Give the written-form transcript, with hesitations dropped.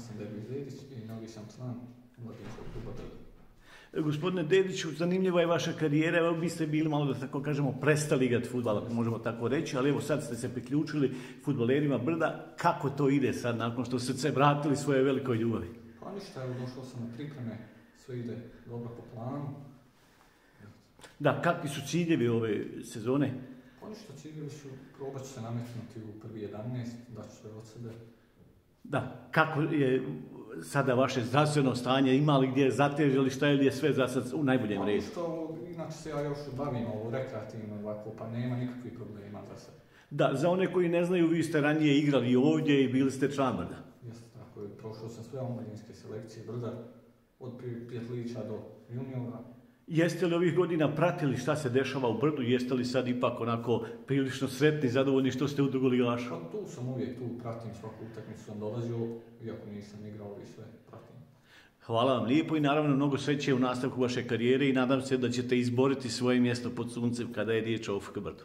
sam Derviš Dedić i novi sam član Mladinskog kluba Brda. Gospodine Dediću, zanimljiva je vaša karijera, evo vi ste bili malo, da tako kažemo, prestali igrati fudbal, ako možemo tako reći, ali evo sad ste se priključili fudbalerima Brda. Kako to ide sad nakon što ste se vratili svoje velikoj ljubavi? Pa ništa, evo došao sam na pripreme, sve ide dobro po planu. Da, kakvi su ciljevi ove sezone? Pa ništa, ciljevi su, probat ću se nametnuti u prvi 11, daću sve od sebe. Da, kako je sada vaše zdravstveno stanje, ima li gdje zatežili šta ili je sve za sad u najboljem redu? Inače se ja još bavim ovo rekreativno ovako, pa nema nikakvih problema za sad. Da, za one koji ne znaju, vi ste ranije igrali ovdje i bili ste član Brda. Jeste, tako je, prošao sam sve omladinske selekcije Brda, od pjetlića do juniora. Jeste li ovih godina pratili šta se dešava u Brdu? Jeste li sad ipak onako prilično sretni, zadovoljni što ste u drugoligašu? Pa tu sam uvijek, tu pratim svaku utakmicu, sam dolazio, iako nisam igrao i sve pratim. Hvala vam lijepo i naravno mnogo sreće u nastavku vaše karijere i nadam se da ćete izboriti svoje mjesto pod suncem kada je riječ o OFK Brdu.